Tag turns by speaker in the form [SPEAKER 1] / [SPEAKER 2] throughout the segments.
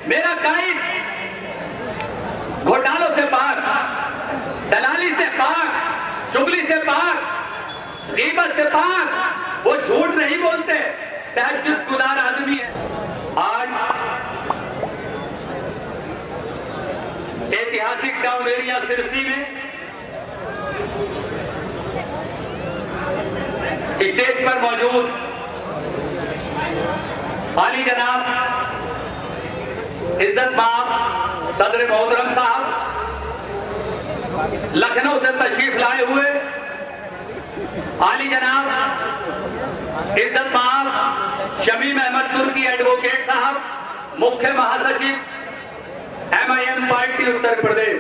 [SPEAKER 1] मेरा कायद घोटालों से पार, दलाली से पार, चुगली से पार, गीबत से पार, वो झूठ नहीं बोलते, तहज्जुद गुजार आदमी है। आज ऐतिहासिक टाउन एरिया सिरसी में स्टेज पर मौजूद आली जनाब इज्जत माब सदर मोहतरम साहब, लखनऊ से तशरीफ लाए हुए आली जनाब इज्जत माब शमीम अहमद तुर्की एडवोकेट साहब, मुख्य महासचिव MIM पार्टी उत्तर प्रदेश।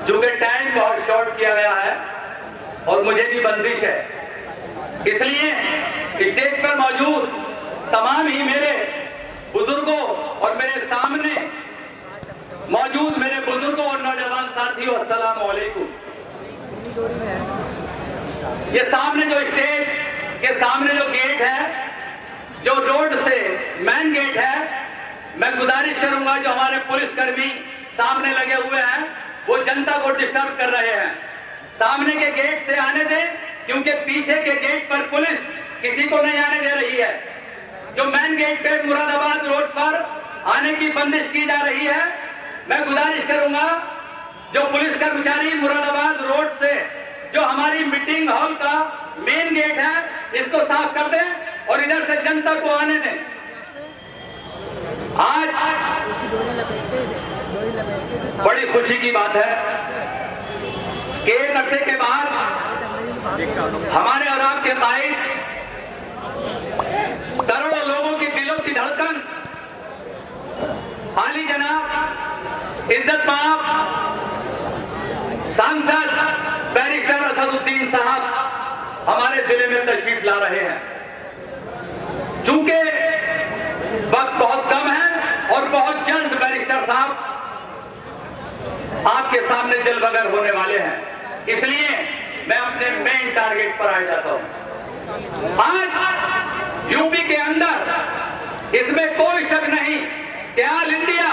[SPEAKER 1] चूंकि टाइम बहुत शॉर्ट किया गया है और मुझे भी बंदिश है, इसलिए स्टेज पर मौजूद तमाम ही मेरे बुजुर्गों और मेरे सामने मौजूद मेरे बुजुर्गों और नौजवान साथियों, अस्सलाम वालेकुम। ये सामने जो स्टेज के सामने जो गेट है, जो रोड से मेन गेट है, मैं गुजारिश करूंगा जो हमारे पुलिसकर्मी सामने लगे हुए हैं वो जनता को डिस्टर्ब कर रहे हैं, सामने के गेट से आने दें, क्योंकि पीछे के गेट पर पुलिस किसी को नहीं आने दे रही है। जो मेन गेट पे मुरादाबाद रोड पर आने की बंदिश की जा रही है, मैं गुजारिश करूंगा जो पुलिस कर्मचारी मुरादाबाद रोड से जो हमारी मीटिंग हॉल का मेन गेट है इसको साफ कर दें और इधर से जनता को आने दें। आज बड़ी खुशी की बात है कि एक अरसे के बाद हमारे और आपके कायद, करोड़ों लोगों की दिलों की धड़कन आली जनाब इज्जत माब सांसद बैरिस्टर असदुद्दीन साहब हमारे जिले में तशरीफ ला रहे हैं। चूंकि वक्त बहुत कम है और बहुत जल्द बैरिस्टर साहब आपके सामने जल बगर होने वाले हैं, इसलिए मैं अपने मेन टारगेट पर आ जाता हूं। आज यूपी के अंदर इसमें कोई शक नहीं कि ऑल इंडिया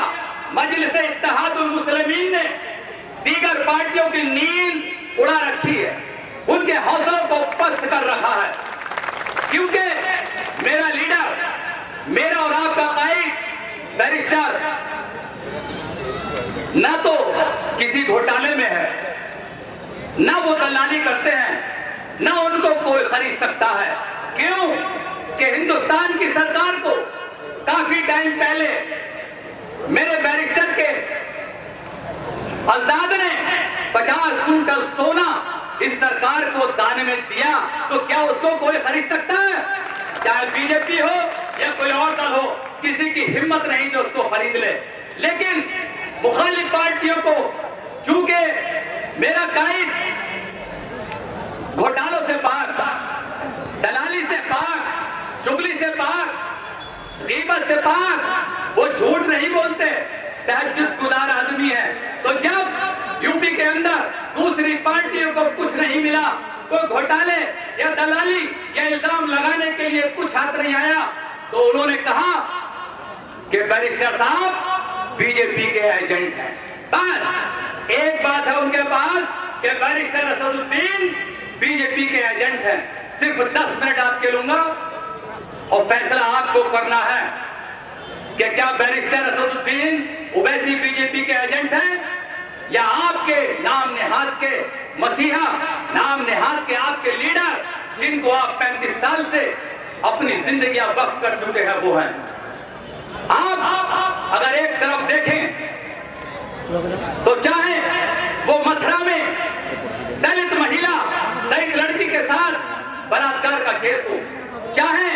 [SPEAKER 1] मजलिस इत्तेहादुल मुस्लिमीन ने दीगर पार्टियों की नींद उड़ा रखी है, उनके हौसलों को पस्त कर रखा है, क्योंकि मेरा लीडर, मेरा और आपका कायद बैरिस्टर ना तो किसी घोटाले में है, ना वो दलाली करते हैं, ना उनको कोई खरीद सकता है। क्यों कि हिंदुस्तान की सरकार को काफी टाइम पहले मेरे बैरिस्टर के अजदाद ने 50 कुंटल सोना इस सरकार को दान में दिया, तो क्या उसको कोई खरीद सकता है? चाहे बीजेपी हो या कोई और दल हो, किसी की हिम्मत नहीं जो उसको खरीद ले। लेकिन मुखालिफ पार्टियों को चूंकि मेरा कायद घोटालों से पार, दलाली से पार, चुगली से पार, गीबत से पार, वो झूठ नहीं बोलते, तहज्जुद गुजार आदमी है। तो जब यूपी के अंदर दूसरी पार्टियों को कुछ नहीं मिला, कोई घोटाले या दलाली या इल्जाम लगाने के लिए कुछ हाथ नहीं आया, तो उन्होंने कहा कि बैरिस्टर साहब बीजेपी के एजेंट हैं। बस एक बात है उनके पास कि बैरिस्टर असदुद्दीन बीजेपी के एजेंट हैं। सिर्फ 10 मिनट आपके लूंगा और फैसला आपको करना है कि क्या बैरिस्टर असदुद्दीन ओवैसी बीजेपी के एजेंट हैं या आपके नाम नेहाद के मसीहा, नाम नेहाद के आपके लीडर, जिनको आप 35 साल से अपनी जिंदगी वक्फ कर चुके हैं, वो हैं। आप अगर एक तरफ देखें तो चाहे वो मथुरा में दलित महिला, दलित लड़की के साथ बलात्कार का केस हो, चाहे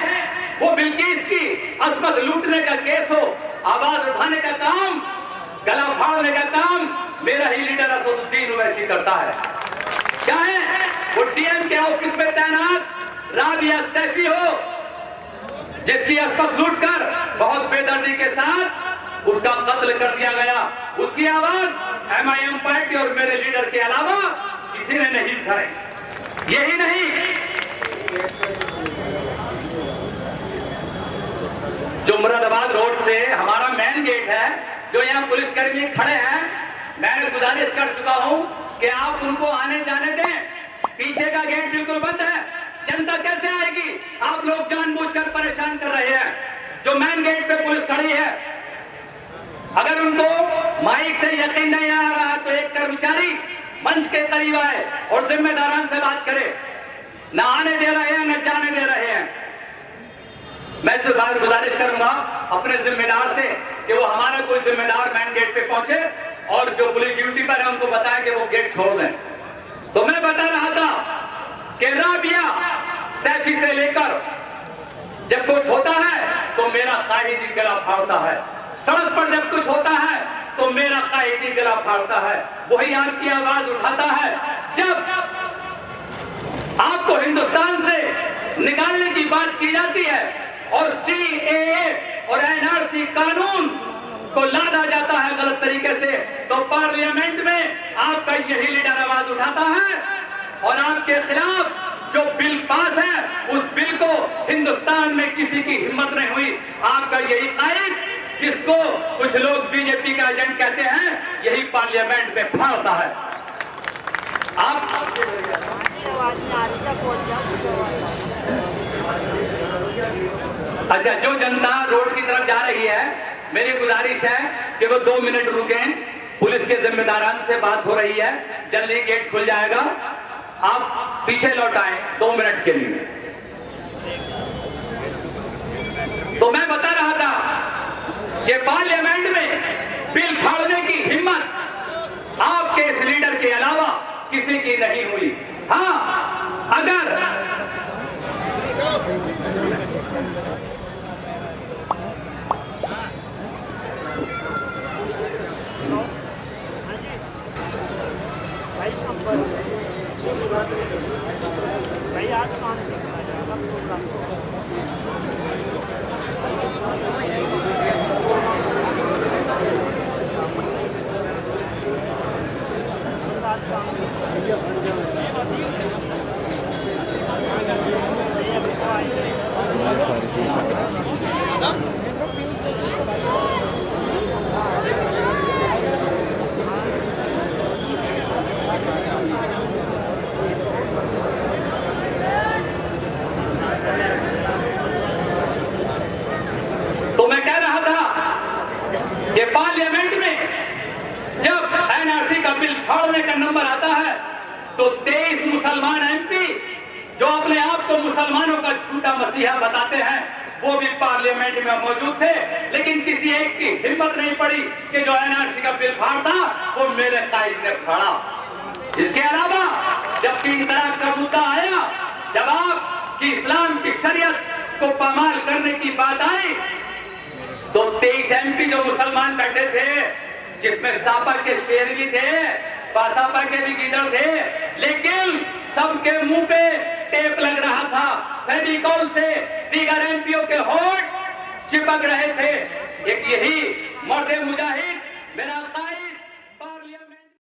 [SPEAKER 1] वो बिल्किस की अस्मत लूटने का केस हो, आवाज उठाने का काम, गला फाड़ने का काम मेरा ही लीडर असदुद्दीन ओवैसी करता है। चाहे वो डीएम के ऑफिस में तैनात राबिया सैफी हो, जिसकी अस्मत लूटकर बहुत बेदर्दी के साथ उसका कत्ल कर दिया गया, उसकी आवाज MIM पार्टी और मेरे लीडर के अलावा किसी ने नहीं उठाई। यही नहीं, जो मुरादाबाद रोड से हमारा मेन गेट है, जो यहाँ पुलिसकर्मी खड़े हैं, मैंने गुजारिश कर चुका हूं कि आप उनको आने जाने दें। पीछे का गेट बिल्कुल बंद है, जनता कैसे आएगी? आप लोग जानबूझकर परेशान कर रहे हैं। जो मेन गेट पे पुलिस खड़ी है, अगर उनको माइक से यकीन नहीं आ रहा तो एक कर्मचारी मंच के करीब आए और जिम्मेदारान से बात करे। न आने दे रहे हैं, न जाने दे रहे हैं। मैं इस बार गुजारिश करूंगा अपने जिम्मेदार से कि वो हमारा कोई जिम्मेदार मेन गेट पे पहुंचे और जो पुलिस ड्यूटी पर है उनको बताया कि वो गेट छोड़ दें। तो मैं बता रहा था कि राबिया सैफी से लेकर जब कुछ होता है तो मेरा कायदी गला फाड़ता है, सड़क पर जब कुछ होता है तो मेरा कायदी गला फाड़ता है, वही आपकी आवाज उठाता है। जब आपको हिंदुस्तान से निकालने की बात की जाती है और सीएए और एनआरसी कानून को लादा जाता है गलत तरीके से, तो पार्लियामेंट में आपका यही लीडर आवाज उठाता है और आपके खिलाफ जो बिल पास है उस बिल को हिंदुस्तान में किसी की हिम्मत नहीं हुई, आपका यही कायद जिसको कुछ लोग बीजेपी का एजेंट कहते हैं, यही पार्लियामेंट में फाड़ता है। आप अच्छा, जो जनता रोड की तरफ जा रही है, मेरी गुजारिश है कि वो 2 मिनट रुकें। पुलिस के जिम्मेदारान से बात हो रही है, जल्दी गेट खुल जाएगा। आप पीछे लौट आए 2 मिनट के लिए। तो मैं बता रहा था कि पार्लियामेंट में बिल फाड़ने की हिम्मत आपके इस लीडर के अलावा किसी की नहीं हुई। हाँ, अगर
[SPEAKER 2] भाई आसमान दिखा जाएगा प्रोग्राम
[SPEAKER 1] पार्लियामेंट में जब एनआरसी का बिल फाड़ने का नंबर आता है तो 23 मुसलमान एमपी जो अपने आप को मुसलमानों का झूठा मसीहा बताते हैं, वो भी पार्लियामेंट में मौजूद थे, लेकिन किसी एक की हिम्मत नहीं पड़ी कि जो एनआरसी का बिल फाड़ता वो मेरे कायद ने फाड़ा। इसके अलावा जब 3 तलाक का मुद्दा आया, जब आपकी इस्लाम की शरीयत को पामाल करने की बात आई, तो 23 एमपी जो मुसलमान बैठे थे, जिसमें सापा के शेर भी थे, बासापा के भी गीदड़ थे, लेकिन सबके मुंह पे टेप लग रहा था, फेविकॉल से दीगर एमपीओ के होठ चिपक रहे थे। एक यही मर्द मुजाहिद मेरा